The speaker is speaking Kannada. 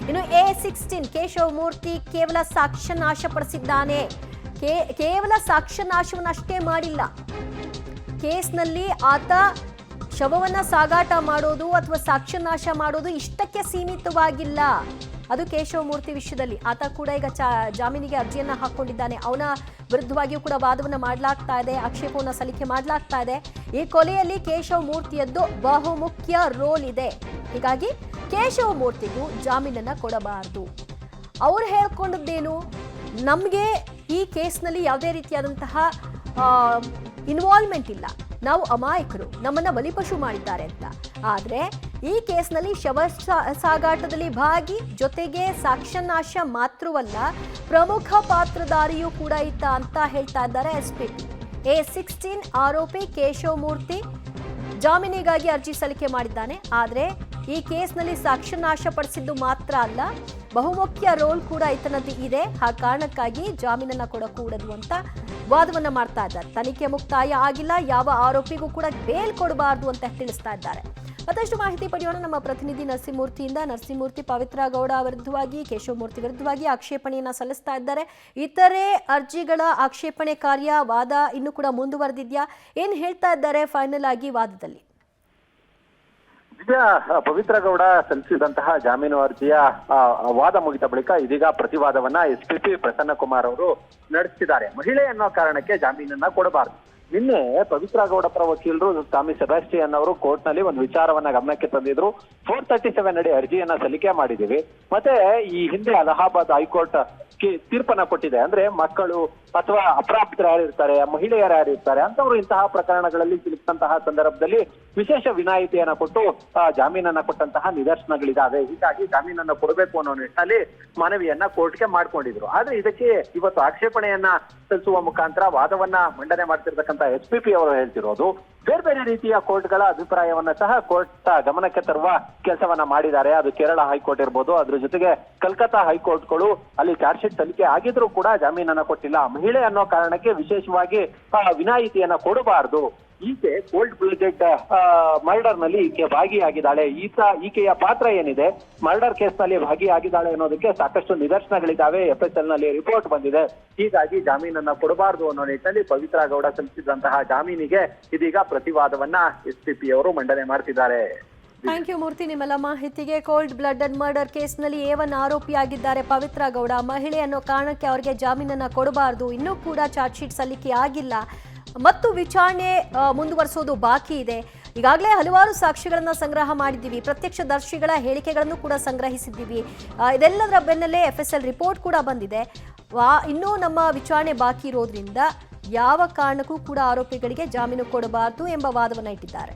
ಇನ್ನು A16 ಕೇಶವಮೂರ್ತಿ ಕೇವಲ ಸಾಕ್ಷ್ಯ ನಾಶಪಡಿಸಿದ್ದಾನೆ. ಕೇವಲ ಸಾಕ್ಷ್ಯ ನಾಶವನ್ನಷ್ಟೇ ಮಾಡಿಲ್ಲ, ಕೇಸ್ನಲ್ಲಿ ಆತ ಶವವನ್ನ ಸಾಗಾಟ ಮಾಡೋದು ಅಥವಾ ಸಾಕ್ಷ್ಯ ನಾಶ ಮಾಡೋದು ಇಷ್ಟಕ್ಕೆ ಸೀಮಿತವಾಗಿಲ್ಲ. ಅದು ಕೇಶವಮೂರ್ತಿ ವಿಷಯದಲ್ಲಿ ಆತ ಕೂಡ ಈಗ ಜಾಮೀನಿಗೆ ಅರ್ಜಿಯನ್ನ ಹಾಕೊಂಡಿದ್ದಾನೆ. ಅವನ ವಿರುದ್ಧವಾಗಿಯೂ ಕೂಡ ವಾದವನ್ನ ಮಾಡಲಾಗ್ತಾ ಇದೆ, ಆಕ್ಷೇಪವನ್ನ ಸಲ್ಲಿಕೆ ಮಾಡಲಾಗ್ತಾ ಇದೆ. ಈ ಕೊಲೆಯಲ್ಲಿ ಕೇಶವಮೂರ್ತಿಯದ್ದು ಬಹುಮುಖ್ಯ ರೋಲ್ ಇದೆ. ಹೀಗಾಗಿ ಕೇಶವಮೂರ್ತಿಗೂ ಜಾಮೀನನ್ನ ಕೊಡಬಾರದು. ಅವ್ರು ಹೇಳ್ಕೊಂಡದ್ದೇನು, ನಮಗೆ ಈ ಕೇಸ್ನಲ್ಲಿ ಯಾವುದೇ ರೀತಿಯಾದಂತಹ ಇನ್ವಾಲ್ವ್ಮೆಂಟ್ ಇಲ್ಲ, ನಾವು ಅಮಾಯಕರು, ನಮ್ಮನ್ನ ಬಲಿಪಶು ಮಾಡಿದ್ದಾರೆ ಅಂತ. ಆದರೆ ಈ ಕೇಸ್ನಲ್ಲಿ ಶವ ಸಾಗಾಟದಲ್ಲಿ ಭಾಗಿ, ಜೊತೆಗೆ ಸಾಕ್ಷ್ಯನಾಶ ಮಾತ್ರವಲ್ಲ ಪ್ರಮುಖ ಪಾತ್ರಧಾರಿಯೂ ಕೂಡ ಇತ್ತ ಅಂತ ಹೇಳ್ತಾ ಇದ್ದಾರೆ SPP. A16 ಆರೋಪಿ ಕೇಶವಮೂರ್ತಿ ಜಾಮೀನಿಗಾಗಿ ಅರ್ಜಿ ಸಲ್ಲಿಕೆ ಮಾಡಿದ್ದಾನೆ. ಆದರೆ ಈ ಕೇಸ್ನಲ್ಲಿ ಸಾಕ್ಷ್ಯನಾಶ ಪಡಿಸಿದ್ದು ಮಾತ್ರ ಅಲ್ಲ, ಬಹುಮುಖ್ಯ ರೋಲ್ ಕೂಡ ಈತನದ್ದು ಇದೆ. ಆ ಕಾರಣಕ್ಕಾಗಿ ಜಾಮೀನನ್ನ ಕೊಡಕೂಡದು ಅಂತ ವಾದವನ್ನ ಮಾಡ್ತಾ ಇದ್ದಾರೆ. ತನಿಖೆ ಮುಕ್ತಾಯ ಆಗಿಲ್ಲ, ಯಾವ ಆರೋಪಿಗೂ ಕೂಡ ಬೇಲ್ ಕೊಡಬಾರದು ಅಂತ ತಿಳಿಸ್ತಾ ಇದ್ದಾರೆ. ಮತ್ತಷ್ಟು ಮಾಹಿತಿ ಪಡೆಯೋಣ ನಮ್ಮ ಪ್ರತಿನಿಧಿ ನರಸಿಂಹಮೂರ್ತಿಯಿಂದ. ನರಸಿಂಹಮೂರ್ತಿ, ಪವಿತ್ರ ಗೌಡ ವಿರುದ್ಧವಾಗಿ, ಕೇಶವಮೂರ್ತಿ ವಿರುದ್ಧವಾಗಿ ಆಕ್ಷೇಪಣೆಯನ್ನ ಸಲ್ಲಿಸ್ತಾ ಇದ್ದಾರೆ. ಇತರೆ ಅರ್ಜಿಗಳ ಆಕ್ಷೇಪಣೆ ಕಾರ್ಯ, ವಾದ ಇನ್ನೂ ಕೂಡ ಮುಂದುವರೆದಿದ್ಯಾ? ಏನ್ ಹೇಳ್ತಾ ಇದ್ದಾರೆ ಫೈನಲ್ ಆಗಿ ವಾದದಲ್ಲಿ? ಪವಿತ್ರ ಗೌಡ ಸಲ್ಲಿಸಿದಂತಹ ಜಾಮೀನು ಅರ್ಜಿಯ ವಾದ ಮುಗಿದ ಬಳಿಕ ಇದೀಗ ಪ್ರತಿವಾದವನ್ನ SPP ಪ್ರಸನ್ನ ಕುಮಾರ್ ಅವರು ನಡೆಸಿದ್ದಾರೆ. ಮಹಿಳೆ ಅನ್ನೋ ಕಾರಣಕ್ಕೆ ಜಾಮೀನನ್ನ ಕೊಡಬಾರದು. ನಿನ್ನೆ ಪವಿತ್ರ ಗೌಡ ಪರ ವಕೀಲರು ಸ್ವಾಮಿ ಸೆಬಾಸ್ಟಿಯನ್ ಅವರು ಕೋರ್ಟ್ ನಲ್ಲಿ ಒಂದು ವಿಚಾರವನ್ನ ಗಮನಕ್ಕೆ ತಂದಿದ್ರು. 437 ಅಡಿ ಅರ್ಜಿಯನ್ನ ಸಲ್ಲಿಕೆ ಮಾಡಿದೀವಿ. ಮತ್ತೆ ಈ ಹಿಂದೆ ಅಲಹಾಬಾದ್ ಹೈಕೋರ್ಟ್ ತೀರ್ಪನ್ನ ಕೊಟ್ಟಿದೆ. ಅಂದ್ರೆ ಮಕ್ಕಳು ಅಥವಾ ಅಪ್ರಾಪ್ತರು ಯಾರಿರ್ತಾರೆ, ಮಹಿಳೆಯರು ಯಾರಿರ್ತಾರೆ ಅಂತವರು ಇಂತಹ ಪ್ರಕರಣಗಳಲ್ಲಿ ಸಿಲುಕಿದಂತಹ ಸಂದರ್ಭದಲ್ಲಿ ವಿಶೇಷ ವಿನಾಯಿತಿಯನ್ನ ಕೊಟ್ಟು ಜಾಮೀನನ್ನ ಕೊಟ್ಟಂತಹ ನಿದರ್ಶನಗಳಿದಾವೆ. ಹೀಗಾಗಿ ಜಾಮೀನನ್ನ ಕೊಡಬೇಕು ಅನ್ನೋ ನಿಟ್ಟಿನಲ್ಲಿ ಮನವಿಯನ್ನ ಕೋರ್ಟ್ಗೆ ಮಾಡ್ಕೊಂಡಿದ್ರು. ಆದ್ರೆ ಇದಕ್ಕೆ ಇವತ್ತು ಆಕ್ಷೇಪಣೆಯನ್ನ ಸಲ್ಲಿಸುವ ಮುಖಾಂತರ ವಾದವನ್ನ ಮಂಡನೆ ಮಾಡ್ತಿರ್ತಕ್ಕಂಥ SPP ಅವರು ಹೇಳ್ತಿರೋದು ಬೇರೆ ಬೇರೆ ರೀತಿಯ ಕೋರ್ಟ್ಗಳ ಅಭಿಪ್ರಾಯವನ್ನ ಸಹ ಕೋರ್ಟ್ ಗಮನಕ್ಕೆ ತರುವ ಕೆಲಸವನ್ನ ಮಾಡಿದ್ದಾರೆ. ಅದು ಕೇರಳ ಹೈಕೋರ್ಟ್ ಇರ್ಬೋದು, ಅದ್ರ ಜೊತೆಗೆ ಕಲ್ಕತ್ತಾ ಹೈಕೋರ್ಟ್ಗಳು ಅಲ್ಲಿ ಚಾರ್ಜ್ ಶೀಟ್ ಸಲ್ಲಿಕೆ ಆಗಿದ್ರು ಕೂಡ ಜಾಮೀನನ್ನ ಕೊಟ್ಟಿಲ್ಲ. ಮಹಿಳೆ ಅನ್ನೋ ಕಾರಣಕ್ಕೆ ವಿಶೇಷವಾಗಿ ವಿನಾಯಿತಿಯನ್ನ ಕೊಡಬಾರದು. ಈಕೆ ಕೋಲ್ಡ್ ಬ್ಲಡೆಡ್ ಮರ್ಡರ್ ನಲ್ಲಿ ಈಕೆ ಭಾಗಿಯಾಗಿದ್ದಾಳೆ, ಈಕೆಯ ಪಾತ್ರ ಏನಿದೆ, ಮರ್ಡರ್ ಕೇಸ್ ನಲ್ಲಿ ಭಾಗಿಯಾಗಿದ್ದಾಳೆ ಅನ್ನೋದಕ್ಕೆ ಸಾಕಷ್ಟು ನಿದರ್ಶನಗಳಿದ್ದಾವೆ. FSL ನಲ್ಲಿ ರಿಪೋರ್ಟ್ ಬಂದಿದೆ. ಹೀಗಾಗಿ ಜಾಮೀನನ್ನ ಕೊಡಬಾರದು ಅನ್ನೋ ನಿಟ್ಟಿನಲ್ಲಿ ಪವಿತ್ರ ಗೌಡ ಸಲ್ಲಿಸಿದಂತಹ ಜಾಮೀನಿಗೆ ಇದೀಗ ಪ್ರತಿವಾದವನ್ನ SPP ಅವರು ಮಂಡನೆ ಮಾಡ್ತಿದ್ದಾರೆ. ಥ್ಯಾಂಕ್ ಯು ಮೂರ್ತಿ, ನಿಮ್ಮೆಲ್ಲ ಮಾಹಿತಿಗೆ. ಕೋಲ್ಡ್ ಬ್ಲಡೆಡ್ ಮರ್ಡರ್ ಕೇಸ್ನಲ್ಲಿ A1 ಆರೋಪಿಯಾಗಿದ್ದಾರೆ ಪವಿತ್ರ ಗೌಡ. ಮಹಿಳೆ ಅನ್ನೋ ಕಾರಣಕ್ಕೆ ಅವರಿಗೆ ಜಾಮೀನನ್ನ ಕೊಡಬಾರದು. ಇನ್ನೂ ಕೂಡ ಚಾರ್ಜ್ ಶೀಟ್ ಸಲ್ಲಿಕೆ ಆಗಿಲ್ಲ ಮತ್ತು ವಿಚಾರಣೆ ಮುಂದುವರಿಸೋದು ಬಾಕಿ ಇದೆ. ಈಗಾಗಲೇ ಹಲವಾರು ಸಾಕ್ಷಿಗಳನ್ನ ಸಂಗ್ರಹ ಮಾಡಿದ್ದೀವಿ, ಪ್ರತ್ಯಕ್ಷದರ್ಶಿಗಳ ಹೇಳಿಕೆಗಳನ್ನು ಕೂಡ ಸಂಗ್ರಹಿಸಿದ್ದೀವಿ. ಇದೆಲ್ಲದರ ಬೆನ್ನಲ್ಲೇ FSL ರಿಪೋರ್ಟ್ ಕೂಡ ಬಂದಿದೆ. ಇನ್ನೂ ನಮ್ಮ ವಿಚಾರಣೆ ಬಾಕಿ ಇರೋದ್ರಿಂದ ಯಾವ ಕಾರಣಕ್ಕೂ ಕೂಡ ಆರೋಪಿಗಳಿಗೆ ಜಾಮೀನು ಕೊಡಬಾರದು ಎಂಬ ವಾದವನ್ನು ಇಟ್ಟಿದ್ದಾರೆ.